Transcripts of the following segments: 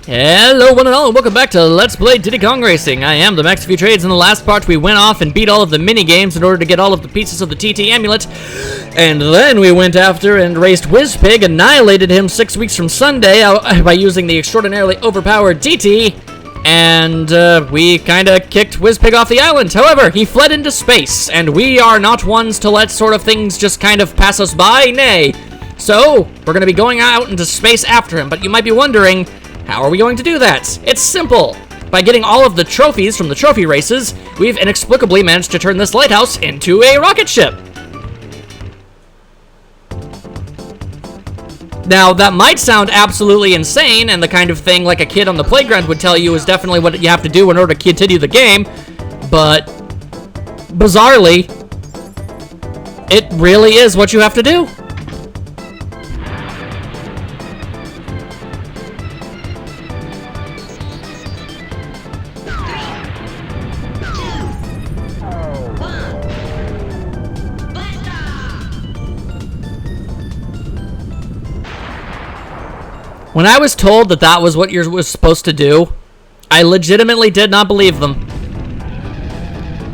Hello one and all, and welcome back to Let's Play Diddy Kong Racing. I am the Max of Few Trades. In the last part, we went off and beat all of the mini-games in order to get all of the pieces of the TT amulet. And then we went after and raced Wizpig, annihilated him 6 weeks from Sunday by using the extraordinarily overpowered TT. And we kinda kicked Wizpig off the island. However, he fled into space, and we are not ones to let sort of things just kind of pass us by, nay. So, we're gonna be going out into space after him, but you might be wondering, how are we going to do that? It's simple. By getting all of the trophies from the trophy races, we've inexplicably managed to turn this lighthouse into a rocket ship. Now, that might sound absolutely insane, and the kind of thing like a kid on the playground would tell you is definitely what you have to do in order to continue the game, but bizarrely, it really is what you have to do. When I was told that that was what you were supposed to do, I legitimately did not believe them.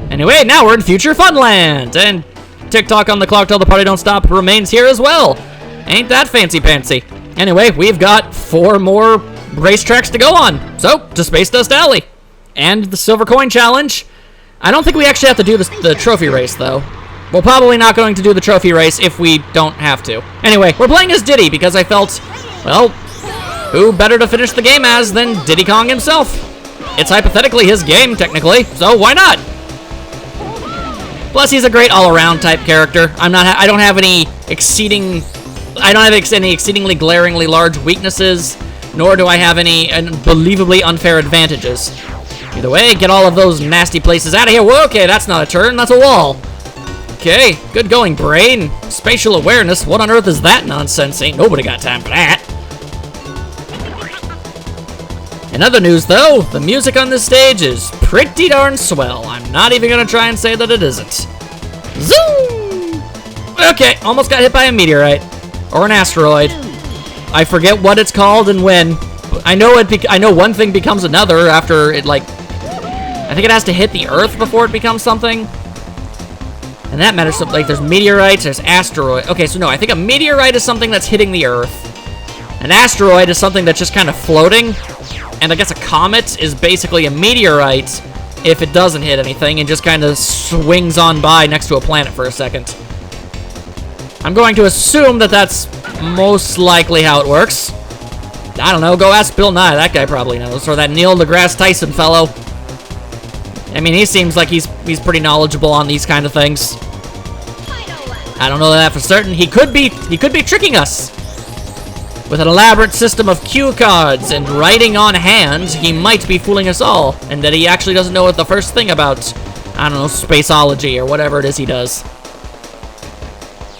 Anyway, now we're in Future Funland, and TikTok on the clock till the party don't stop remains here as well. Ain't that fancy-pantsy. Anyway, we've got 4 more racetracks to go on. So, to Space Dust Alley. And the Silver Coin Challenge. I don't think we actually have to do the trophy race, though. We're probably not going to do the trophy race if we don't have to. Anyway, we're playing as Diddy because I felt, well, who better to finish the game as than Diddy Kong himself? It's hypothetically his game, technically, so why not? Plus, he's a great all-around type character. I don't have any exceedingly glaringly large weaknesses, nor do I have any unbelievably unfair advantages. Either way, get all of those nasty places out of here. Whoa, okay, that's not a turn, that's a wall. Okay, good going, brain. Spatial awareness, what on earth is that nonsense? Ain't nobody got time for that. In other news, though, the music on this stage is pretty darn swell. I'm not even gonna try and say that it isn't. Zoom! Okay, almost got hit by a meteorite. Or an asteroid. I forget what it's called and when. I know one thing becomes another after it, like, I think it has to hit the Earth before it becomes something. And that matters, so, like, there's meteorites, there's asteroid. Okay, so no, I think a meteorite is something that's hitting the Earth. An asteroid is something that's just kind of floating. And I guess a comet is basically a meteorite if it doesn't hit anything and just kind of swings on by next to a planet for a second. I'm going to assume that that's most likely how it works. I don't know, go ask Bill Nye, that guy probably knows. Or that Neil deGrasse Tyson fellow. I mean, he seems like he's pretty knowledgeable on these kind of things. I don't know that for certain. He could be tricking us. With an elaborate system of cue cards and writing on hands, he might be fooling us all, and that he actually doesn't know what the first thing about, I don't know, spaceology or whatever it is he does.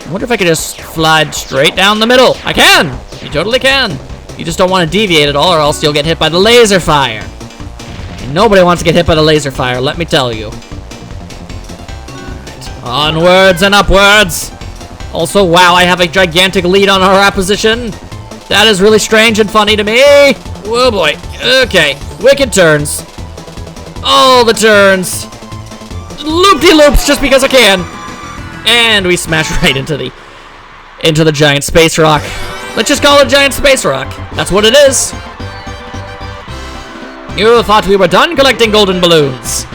I wonder if I could just fly straight down the middle. I can! You totally can. You just don't want to deviate at all, or else you'll get hit by the laser fire. And nobody wants to get hit by the laser fire, let me tell you. Alright, onwards and upwards. Also, wow, I have a gigantic lead on our opposition. That is really strange and funny to me. Oh boy. Okay. Wicked turns. All the turns. Loop-de-loops just because I can. And we smash right into the giant space rock. Let's just call it giant space rock. That's what it is. You thought we were done collecting golden balloons.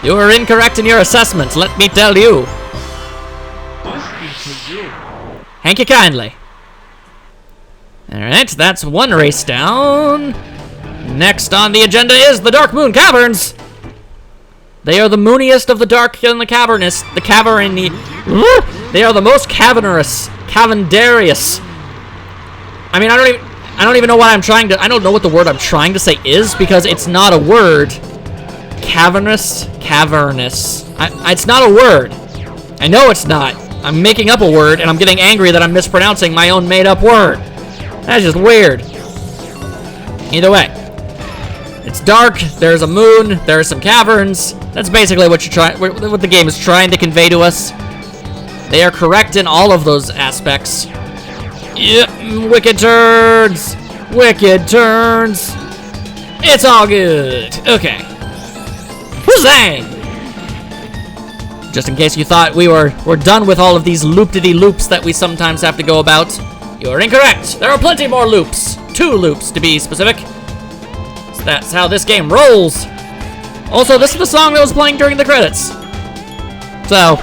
You were incorrect in your assessment, let me tell you. Thank you kindly. Alright, that's one race down. Next on the agenda is the Dark Moon Caverns. They are the mooniest of the dark and the cavernous. They are the most cavernous. Cavendarious. I mean, I don't even know what I don't know what the word I'm trying to say is because it's not a word. Cavernous? Cavernous. It's not a word. I know it's not. I'm making up a word and I'm getting angry that I'm mispronouncing my own made-up word. That's just weird. Either way, it's dark, there's a moon, there are some caverns. That's basically what the game is trying to convey to us. They are correct in all of those aspects. Yeah, wicked turns! Wicked turns! It's all good. Okay. Whoozang! Just in case you thought we're done with all of these loop-de-de-loops that we sometimes have to go about, you're incorrect. There are plenty more loops. 2 loops, to be specific. So that's how this game rolls. Also, this is the song that was playing during the credits. So,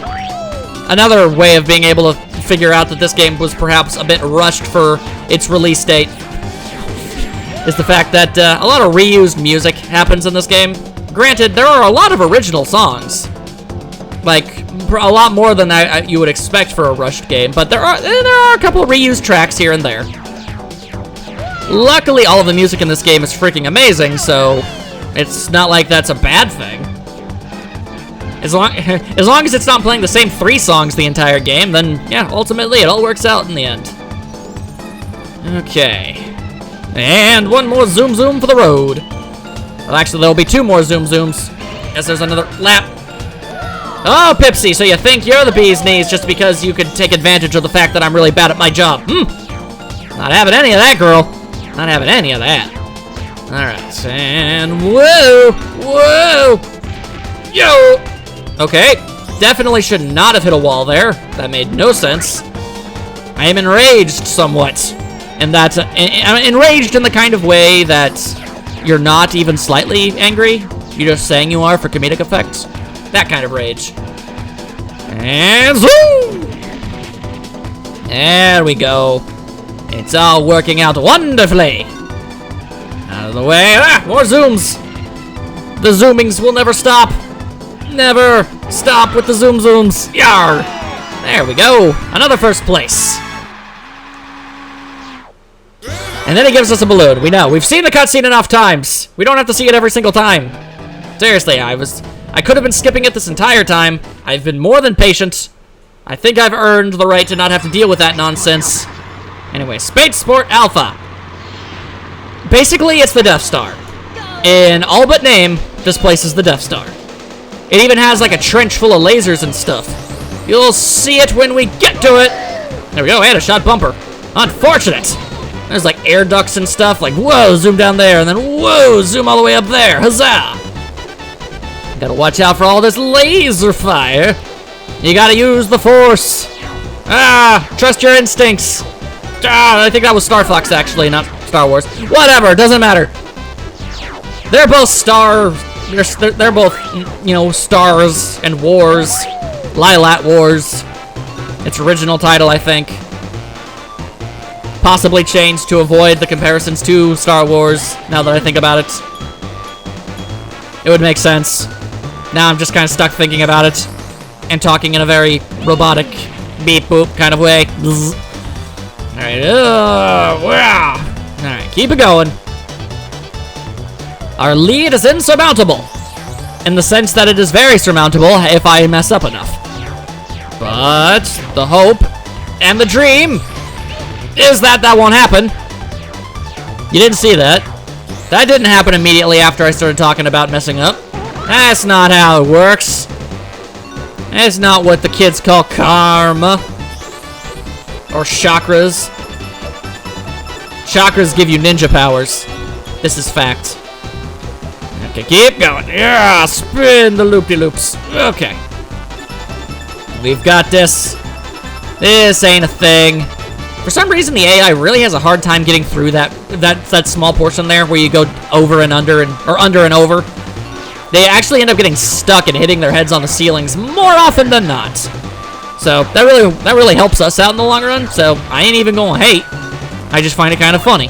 another way of being able to figure out that this game was perhaps a bit rushed for its release date is the fact that a lot of reused music happens in this game. Granted, there are a lot of original songs. Like, a lot more than you would expect for a rushed game, but there are a couple of reused tracks here and there. Luckily, all of the music in this game is freaking amazing, so it's not like that's a bad thing. As long as it's not playing the same 3 songs the entire game, then yeah, ultimately it all works out in the end. Okay. And one more zoom zoom for the road. Well, actually, there'll be 2 more zoom zooms, as there's another lap. Oh, Pipsy, so you think you're the bee's knees just because you could take advantage of the fact that I'm really bad at my job. Not having any of that, girl. Not having any of that. Alright, and whoa! Whoa! Yo! Okay, definitely should not have hit a wall there. That made no sense. I am enraged somewhat. And that's I'm enraged in the kind of way that you're not even slightly angry. You're just saying you are for comedic effect. That kind of rage. And zoom! There we go. It's all working out wonderfully. Out of the way. Ah, more zooms. The zoomings will never stop. Never stop with the zoom zooms. Yar! There we go. Another first place. And then he gives us a balloon. We know. We've seen the cutscene enough times. We don't have to see it every single time. Seriously, I could have been skipping it this entire time. I've been more than patient. I think I've earned the right to not have to deal with that nonsense. Anyway, Spaceport Alpha. Basically, it's the Death Star. In all but name, this place is the Death Star. It even has like a trench full of lasers and stuff. You'll see it when we get to it. There we go, and a shot bumper. Unfortunate. There's like air ducts and stuff, like whoa, zoom down there, and then whoa, zoom all the way up there. Huzzah! Gotta watch out for all this laser fire. You gotta use the Force. Ah, trust your instincts. Ah, I think that was Star Fox actually, not Star Wars. Whatever, doesn't matter. They're both they're both, you know, Stars and Wars. Lilat Wars. Its original title, I think. Possibly changed to avoid the comparisons to Star Wars, now that I think about it. It would make sense. Now I'm just kind of stuck thinking about it and talking in a very robotic beep boop kind of way. Alright, wow. Alright, keep it going. Our lead is insurmountable, in the sense that it is very surmountable if I mess up enough. But the hope and the dream is that that won't happen. You didn't see that. That didn't happen immediately after I started talking about messing up. That's not how it works. That's not what the kids call karma. Or chakras. Chakras give you ninja powers. This is fact. Okay, keep going. Yeah, spin the loop-de-loops. Okay. We've got this. This ain't a thing. For some reason, the AI really has a hard time getting through that small portion there where you go over and under or under and over. They actually end up getting stuck and hitting their heads on the ceilings more often than not. So that really helps us out in the long run. So I ain't even gonna hate. I just find it kind of funny.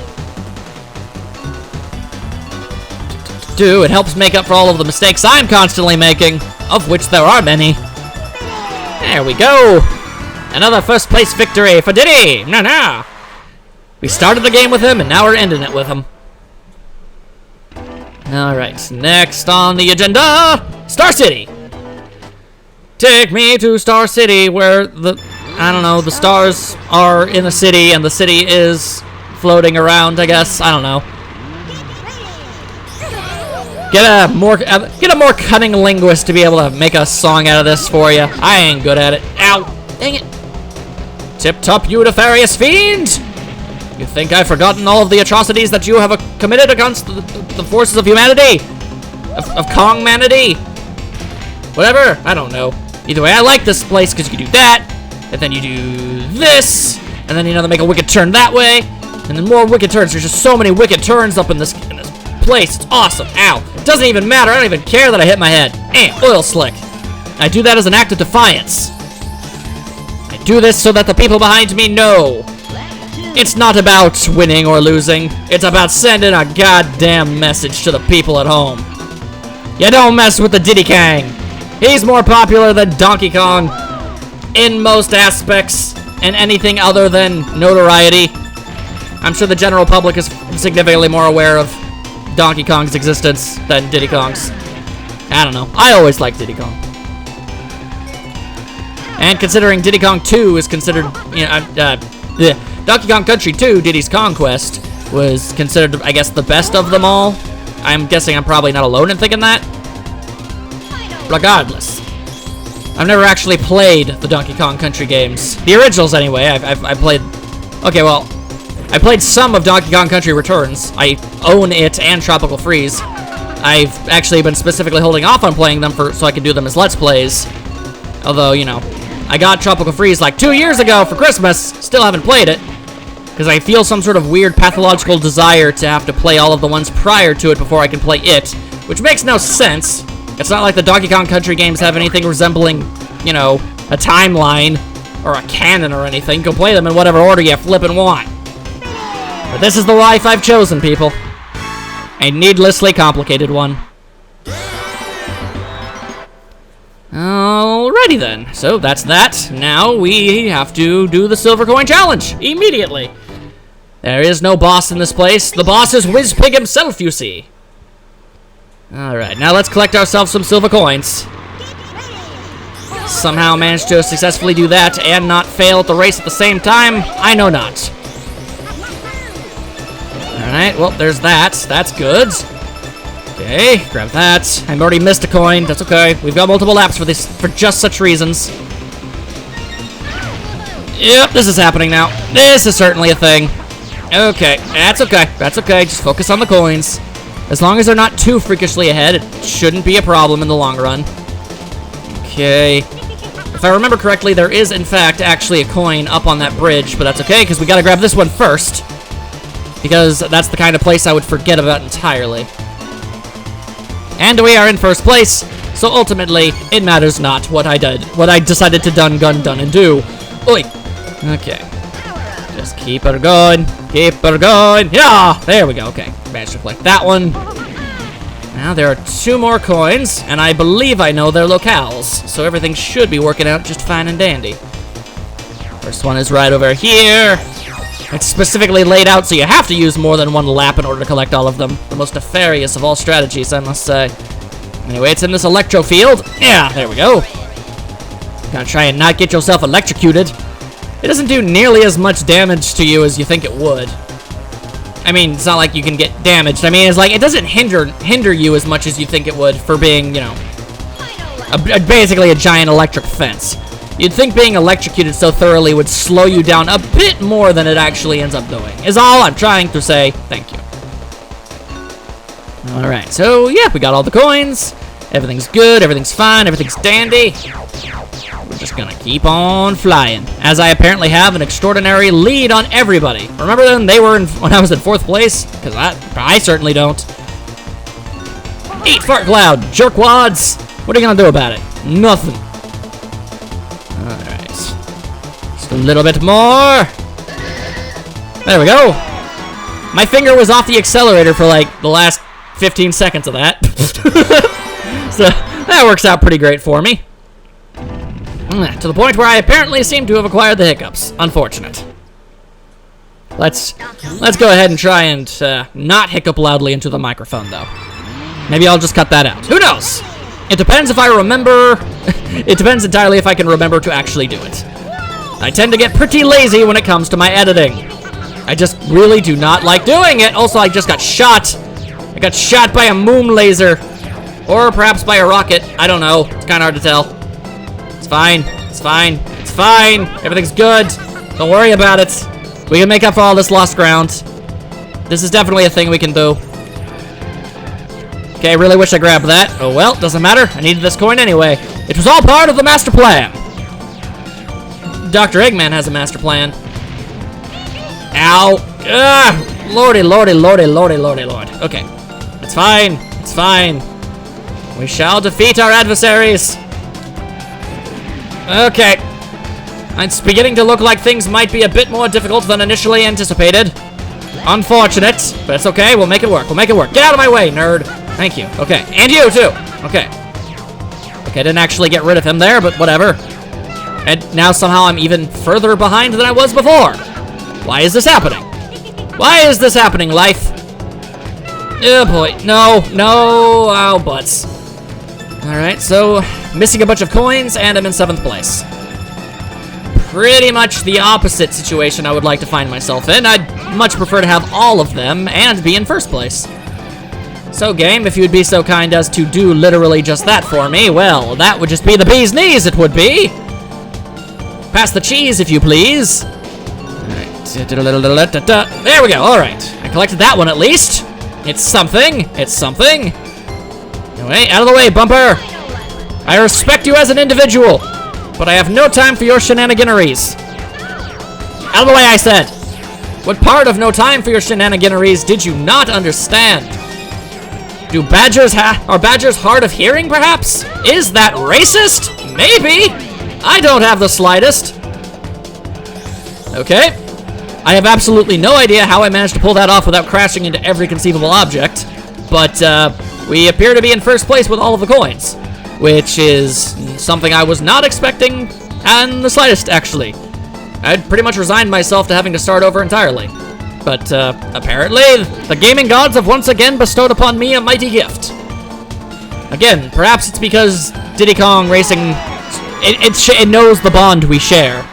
It helps make up for all of the mistakes I'm constantly making, of which there are many. There we go. Another first place victory for Diddy. Nah. We started the game with him, and now we're ending it with him. Alright, next on the agenda, Star City. Take me to Star City, where the stars are in the city, and the city is floating around, I guess. I don't know. Get a more cunning linguist to be able to make a song out of this for you. I ain't good at it. Ow! Dang it! Tip top, you nefarious fiend! You think I've forgotten all of the atrocities that you have committed against the forces of humanity? Of Kong-manity? Whatever, I don't know. Either way, I like this place because you can do that, and then you do this, and then, you know, they make a wicked turn that way, and then more wicked turns. There's just so many wicked turns up in this place. It's awesome. Ow. It doesn't even matter. I don't even care that I hit my head. Oil slick. I do that as an act of defiance. I do this so that the people behind me know. It's not about winning or losing. It's about sending a goddamn message to the people at home. You don't mess with the Diddy Kang. He's more popular than Donkey Kong in most aspects and anything other than notoriety. I'm sure the general public is significantly more aware of Donkey Kong's existence than Diddy Kong's. I don't know. I always liked Diddy Kong. And considering Diddy Kong 2 is considered, you know, Donkey Kong Country 2, Diddy's Conquest, was considered, I guess, the best of them all. I'm guessing I'm probably not alone in thinking that. Regardless, I've never actually played the Donkey Kong Country games. The originals, anyway. I played... Okay, well, I played some of Donkey Kong Country Returns. I own it and Tropical Freeze. I've actually been specifically holding off on playing them so I can do them as Let's Plays. Although, you know, I got Tropical Freeze like 2 years ago for Christmas. Still haven't played it. Because I feel some sort of weird pathological desire to have to play all of the ones prior to it before I can play it. Which makes no sense. It's not like the Donkey Kong Country games have anything resembling, you know, a timeline or a canon or anything. Go play them in whatever order you flippin' want. But this is the life I've chosen, people. A needlessly complicated one. Alrighty then. So that's that. Now we have to do the silver coin challenge immediately. There is no boss in this place. The boss is Wizpig himself, you see. Alright, now let's collect ourselves some silver coins. Somehow managed to successfully do that and not fail at the race at the same time. I know not. Alright, well, there's that. That's good. Okay, grab that. I've already missed a coin. That's okay. We've got multiple laps for this, for just such reasons. Yep, this is happening now. This is certainly a thing. Okay, that's okay. That's okay. Just focus on the coins. As long as they're not too freakishly ahead, it shouldn't be a problem in the long run. Okay. If I remember correctly, there is, in fact, actually a coin up on that bridge, but that's okay, because we gotta grab this one first. Because that's the kind of place I would forget about entirely. And we are in first place, so ultimately, it matters not what I decided to done, and do. Oi! Okay. Just keep her going. Keep her going. Yeah! There we go. Okay. Managed to collect that one. Now there are 2 more coins, and I believe I know their locales, so everything should be working out just fine and dandy. First one is right over here. It's specifically laid out so you have to use more than one lap in order to collect all of them. The most nefarious of all strategies, I must say. Anyway, it's in this electro field. Yeah, there we go. Gotta try and not get yourself electrocuted. It doesn't do nearly as much damage to you as you think it would. I mean, it's not like you can get damaged. I mean, it's like, it doesn't hinder you as much as you think it would for being, you know, basically a giant electric fence. You'd think being electrocuted so thoroughly would slow you down a bit more than it actually ends up doing, is all I'm trying to say. Thank you. Alright, so yeah, we got all the coins. Everything's good, everything's fine, everything's dandy. We're just gonna keep on flying, as I apparently have an extraordinary lead on everybody. Remember when they were when I was in 4th place? Because I certainly don't. Eat fart cloud, jerkwads! What are you gonna do about it? Nothing. Alright. Just a little bit more. There we go. My finger was off the accelerator for like the last 15 seconds of that. So that works out pretty great for me. To the point where I apparently seem to have acquired the hiccups. Unfortunate. Let's go ahead and try and not hiccup loudly into the microphone, though. Maybe I'll just cut that out. Who knows? It depends if I remember. It depends entirely if I can remember to actually do it. I tend to get pretty lazy when it comes to my editing. I just really do not like doing it. Also, I just got shot. I got shot by a moon laser. Or perhaps by a rocket. I don't know. It's kind of hard to tell. It's fine. It's fine. It's fine. Everything's good. Don't worry about it. We can make up for all this lost ground. This is definitely a thing we can do. Okay, I really wish I grabbed that. Oh well, doesn't matter. I needed this coin anyway. It was all part of the master plan. Dr. Eggman has a master plan. Ow. Ugh. Lordy, lordy, lordy, lordy, lordy, lord. Okay. It's fine. It's fine. We shall defeat our adversaries. Okay. It's beginning to look like things might be a bit more difficult than initially anticipated. Unfortunate, but it's okay. We'll make it work. We'll make it work. Get out of my way, nerd. Thank you. Okay. And you, too. Okay. Okay, I didn't actually get rid of him there, but whatever. And now somehow I'm even further behind than I was before. Why is this happening? Why is this happening, life? Oh, boy. No. No. Oh, butts. Alright, so missing a bunch of coins, and I'm in 7th place. Pretty much the opposite situation I would like to find myself in. I'd much prefer to have all of them and be in 1st place. So, game, if you would be so kind as to do literally just that for me, well, that would just be the bee's knees, it would be. Pass the cheese, if you please. Alright. There we go, alright. I collected that one at least. It's something. It's something. Anyway, out of the way, Bumper. I respect you as an individual, but I have no time for your shenaniganeries. Out of the way, I said. What part of no time for your shenaniganeries did you not understand? Do badgers are badgers hard of hearing, perhaps? Is that racist? Maybe. I don't have the slightest. Okay. I have absolutely no idea how I managed to pull that off without crashing into every conceivable object, but we appear to be in 1st place with all of the coins, which is something I was not expecting in the slightest, actually. I'd pretty much resigned myself to having to start over entirely. But apparently, the gaming gods have once again bestowed upon me a mighty gift. Again, perhaps it's because Diddy Kong Racing, it knows the bond we share,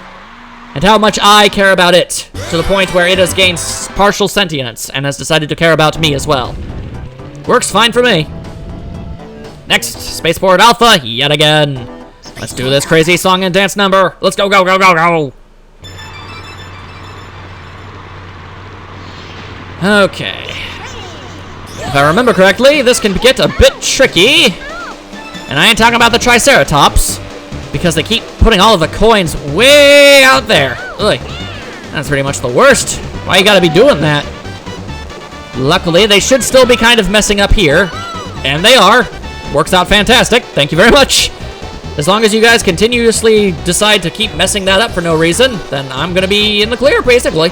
and how much I care about it, to the point where it has gained partial sentience and has decided to care about me as well. Works fine for me. Next, Spaceport Alpha, yet again. Let's do this crazy song and dance number. Let's go, go, go, go, go. Okay. If I remember correctly, this can get a bit tricky. And I ain't talking about the Triceratops, because they keep putting all of the coins way out there. Ugh. That's pretty much the worst. Why you gotta be doing that? Luckily, they should still be kind of messing up here. And they are. Works out fantastic. Thank you very much. As long as you guys continuously decide to keep messing that up for no reason, then I'm gonna be in the clear, basically.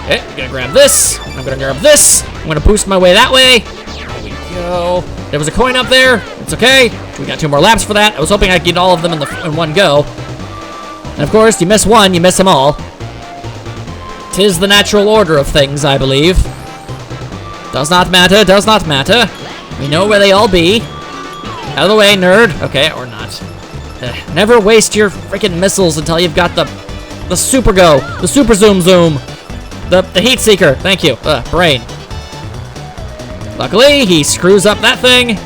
Okay, I'm gonna grab this. I'm gonna grab this. I'm gonna boost my way that way. There we go. There was a coin up there. It's okay. We got 2 more laps for that. I was hoping I'd get all of them in one go. And of course, you miss one, you miss them all. 'Tis the natural order of things, I believe. Does not matter, does not matter. We know where they all be. Out of the way, nerd. Okay, or not. Never waste your freaking missiles until you've got the super go, the super zoom zoom, the heat seeker. Thank you. Brain. Luckily, he screws up that thing,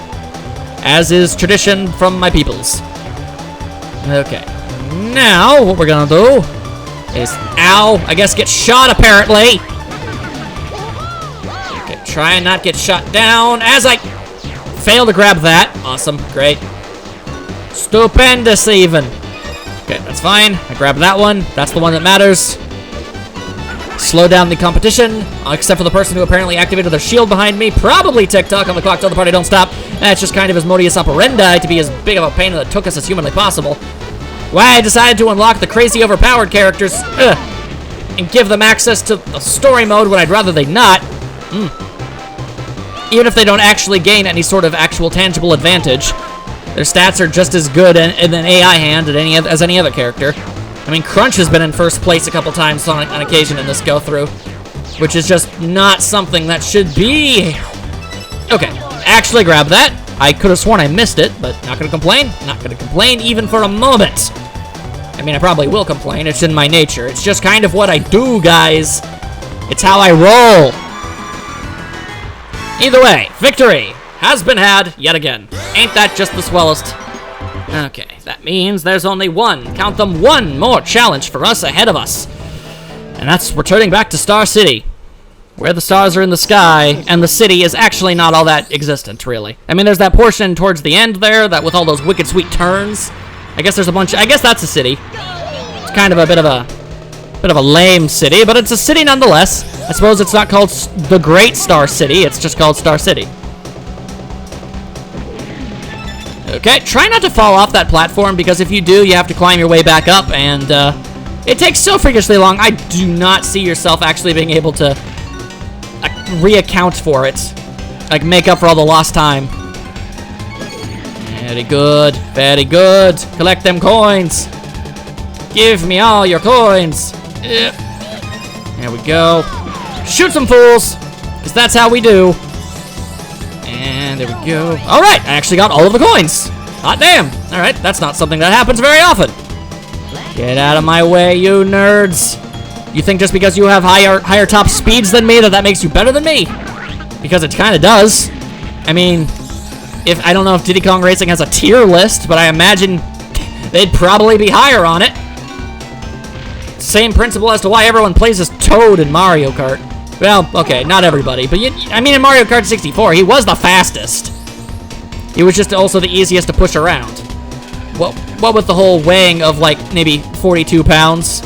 as is tradition from my peoples. Okay. Now, what we're gonna do is, ow, I guess get shot, apparently. Okay, try and not get shot down as I fail to grab that. Awesome, great. Stupendous, even. Okay, that's fine. I grabbed that one. That's the one that matters. Slow down the competition, except for the person who apparently activated their shield behind me. Probably TikTok on the clock, tell the party don't stop. That's just kind of his modus operandi to be as big of a pain in the tuchus as humanly possible. Why I decided to unlock the crazy overpowered characters, and give them access to the story mode when I'd rather they not. Even if they don't actually gain any sort of actual tangible advantage, their stats are just as good in an AI hand as any other character. I mean, Crunch has been in 1st place a couple times on occasion in this go-through, which is just not something that should be. Okay, actually grab that. I could have sworn I missed it, but not gonna complain. Not gonna complain even for a moment. I mean, I probably will complain. It's in my nature. It's just kind of what I do, guys. It's how I roll. Either way, victory has been had yet again. Ain't that just the swellest? Okay, that means there's only one, count them, one more challenge for us ahead of us. And that's returning back to Star City, where the stars are in the sky, and the city is actually not all that existent, really. I mean, there's that portion towards the end there, that with all those wicked sweet turns. I guess there's a bunch, I guess that's a city. It's kind of a bit of a lame city, but it's a city nonetheless. I suppose it's not called the Great Star City, it's just called Star City. Okay, try not to fall off that platform, because if you do, you have to climb your way back up, and it takes so freakishly long. I do not see yourself actually being able to reaccount for it. Like, make up for all the lost time. Very good, very good. Collect them coins. Give me all your coins. There we go. Shoot some fools, because that's how we do. And there we go. All right, I actually got all of the coins. Hot damn. All right, that's not something that happens very often. Get out of my way, you nerds. You think just because you have higher top speeds than me that makes you better than me? Because it kind of does. I mean, I don't know if Diddy Kong Racing has a tier list, but I imagine they'd probably be higher on it. Same principle as to why everyone plays as Toad in Mario Kart. Well, okay, not everybody, but I mean, in Mario Kart 64, he was the fastest. He was just also the easiest to push around. What with the whole weighing of, like, maybe 42 pounds?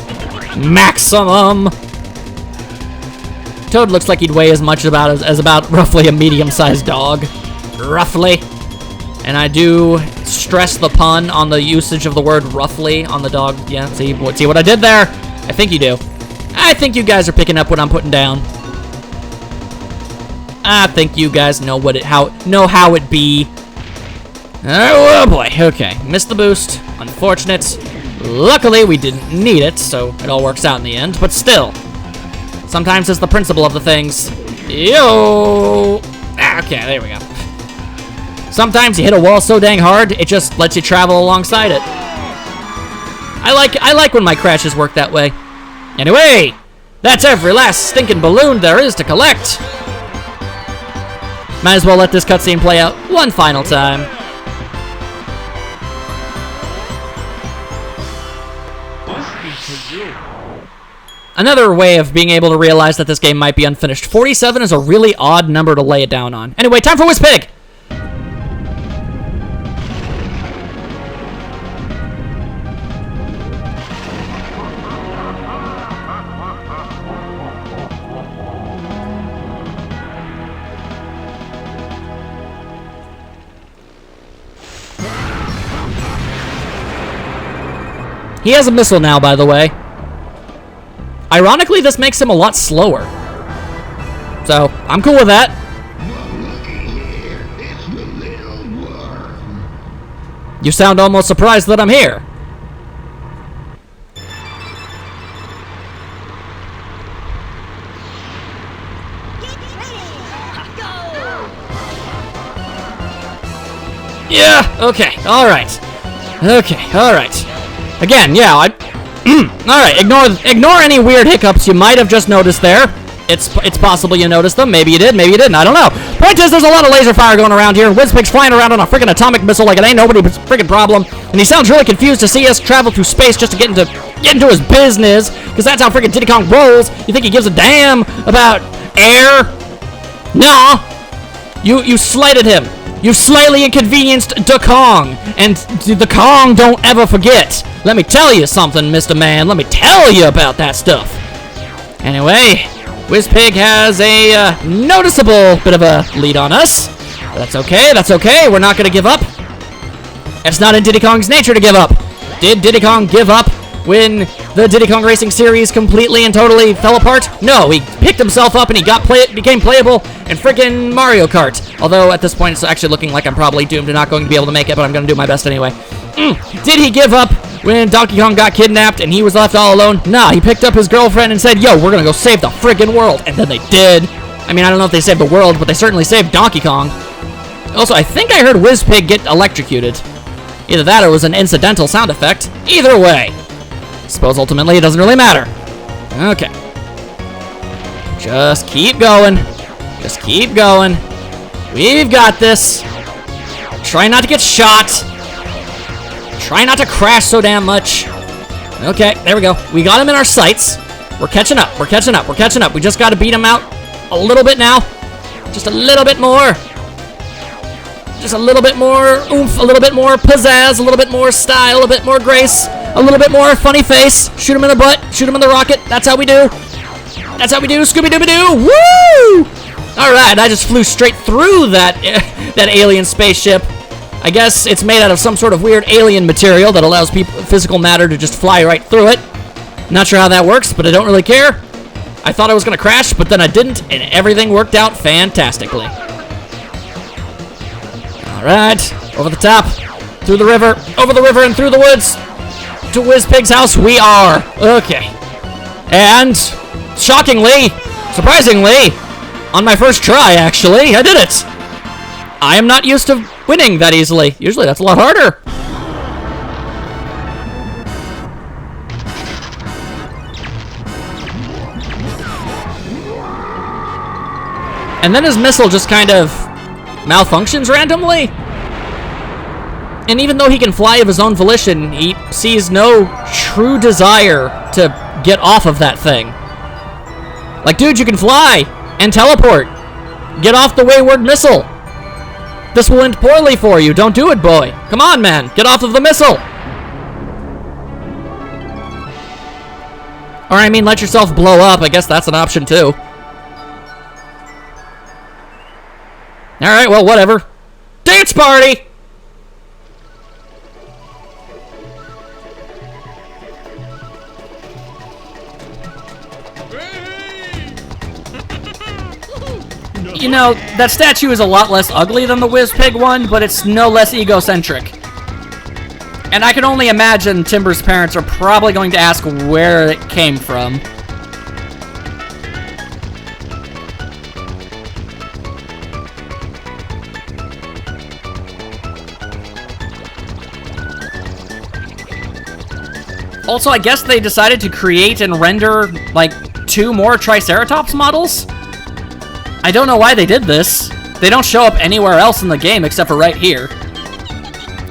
Maximum! Toad looks like he'd weigh as much as about roughly a medium-sized dog. Roughly. And I do stress the pun on the usage of the word roughly on the dog. Yeah, see what I did there? I think you do. I think you guys are picking up what I'm putting down. I think you guys know how it be. Oh boy, okay. Missed the boost. Unfortunate. Luckily, we didn't need it, so it all works out in the end. But still, sometimes it's the principle of the things. Yo! Okay, there we go. Sometimes you hit a wall so dang hard, it just lets you travel alongside it. I like when my crashes work that way. Anyway, that's every last stinking balloon there is to collect. Might as well let this cutscene play out one final time. Another way of being able to realize that this game might be unfinished. 47 is a really odd number to lay it down on. Anyway, time for Wizpig! He has a missile now, by the way. Ironically, this makes him a lot slower. So, I'm cool with that. You sound almost surprised that I'm here. Yeah, okay, alright. Okay, alright. Again, yeah, alright, ignore any weird hiccups you might have just noticed there. It's possible you noticed them. Maybe you did, maybe you didn't. I don't know. Point is, there's a lot of laser fire going around here, and Wizpig's flying around on a freaking atomic missile like it ain't nobody's freaking problem. And he sounds really confused to see us travel through space just to get into his business, because that's how freaking Diddy Kong rolls. You think he gives a damn about air? Nah. You slighted him. You slightly inconvenienced the Kong, and the Kong don't ever forget. Let me tell you something, Mr. Man. Let me tell you about that stuff. Anyway, Wizpig has a noticeable bit of a lead on us. That's okay, that's okay. We're not going to give up. It's not in Diddy Kong's nature to give up. Did Diddy Kong give up when the Diddy Kong Racing series completely and totally fell apart? No, he picked himself up and he became playable in freaking Mario Kart. Although at this point it's actually looking like I'm probably doomed to not going to be able to make it, but I'm going to do my best anyway. Did he give up when Donkey Kong got kidnapped and he was left all alone? Nah, he picked up his girlfriend and said, yo, we're going to go save the friggin' world. And then they did. I mean, I don't know if they saved the world, but they certainly saved Donkey Kong. Also, I think I heard Wizpig get electrocuted. Either that or it was an incidental sound effect. Either way. Suppose ultimately it doesn't really matter. Okay. Just keep going. Just keep going. We've got this. Try not to get shot. Try not to crash so damn much. Okay, there we go. We got him in our sights. We're catching up. We're catching up. We're catching up. We just got to beat him out a little bit now. Just a little bit more. Just a little bit more oomph, a little bit more pizzazz, a little bit more style, a bit more grace, a little bit more funny face. Shoot him in the butt. Shoot him in the rocket. That's how we do. That's how we do. Scooby-Dooby-Doo. Woo! All right, I just flew straight through that alien spaceship. I guess it's made out of some sort of weird alien material that allows physical matter to just fly right through it. Not sure how that works, but I don't really care. I thought I was going to crash, but then I didn't, and everything worked out fantastically. All right, over the top, through the river, over the river and through the woods. To Wizpig's house we are. Okay. And, shockingly, surprisingly, on my first try, actually, I did it. I am not used to winning that easily. Usually that's a lot harder. And then his missile just kind of malfunctions randomly. And even though he can fly of his own volition, he sees no true desire to get off of that thing. Like, dude, you can fly and teleport. Get off the wayward missile. This will end poorly for you. Don't do it, boy. Come on, man. Get off of the missile. Or, I mean, let yourself blow up. I guess that's an option, too. Alright, well, whatever. Dance party! You know, that statue is a lot less ugly than the Wizpig one, but it's no less egocentric. And I can only imagine Timber's parents are probably going to ask where it came from. Also, I guess they decided to create and render, like, 2 more Triceratops models? I don't know why they did this. They don't show up anywhere else in the game except for right here.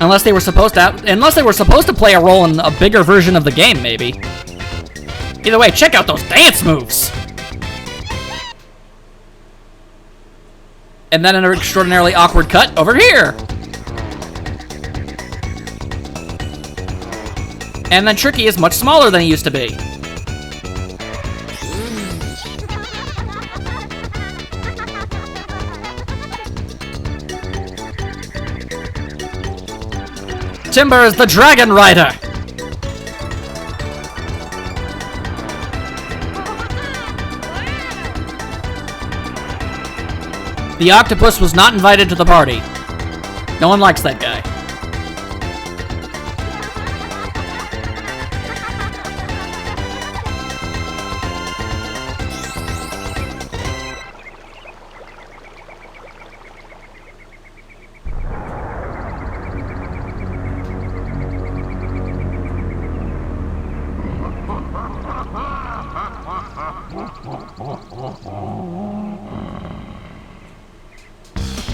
Unless they were supposed to play a role in a bigger version of the game, maybe. Either way, check out those dance moves! And then an extraordinarily awkward cut over here! And then Tricky is much smaller than he used to be. Timber is the Dragon Rider! The octopus was not invited to the party. No one likes that guy.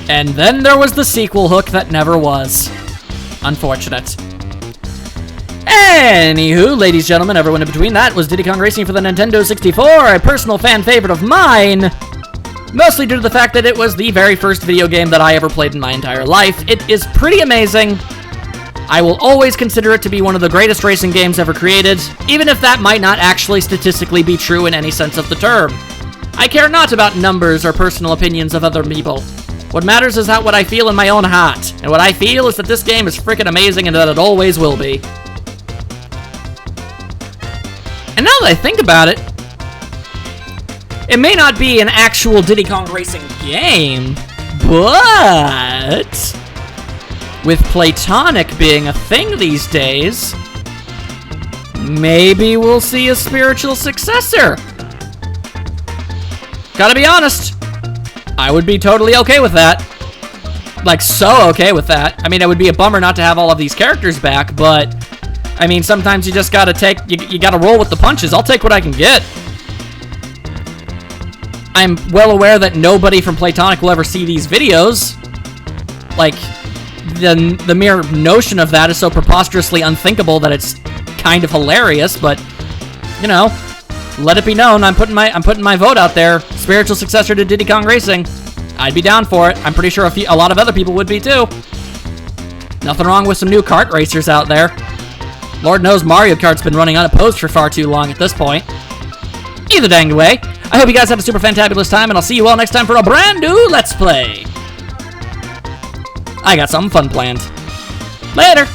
And then there was the sequel hook that never was. Unfortunate. Anywho, ladies and gentlemen, everyone in between, that was Diddy Kong Racing for the Nintendo 64, a personal fan favorite of mine. Mostly due to the fact that it was the very first video game that I ever played in my entire life. It is pretty amazing. I will always consider it to be one of the greatest racing games ever created, even if that might not actually statistically be true in any sense of the term. I care not about numbers or personal opinions of other people. What matters is what I feel in my own heart. And what I feel is that this game is freaking amazing and that it always will be. And now that I think about it, it may not be an actual Diddy Kong Racing game, but with Platonic being a thing these days, maybe we'll see a spiritual successor. Gotta be honest, I would be totally okay with that. Like, so okay with that. I mean, it would be a bummer not to have all of these characters back, but I mean, sometimes you just gotta you gotta roll with the punches. I'll take what I can get. I'm well aware that nobody from Platonic will ever see these videos. Like, the mere notion of that is so preposterously unthinkable that it's kind of hilarious, but, you know, let it be known, I'm putting my vote out there. Spiritual successor to Diddy Kong Racing. I'd be down for it. I'm pretty sure a lot of other people would be too. Nothing wrong with some new kart racers out there. Lord knows Mario Kart's been running unopposed for far too long at this point. Either dang way, I hope you guys have a super fantabulous time, and I'll see you all next time for a brand new Let's Play. I got something fun planned. Later!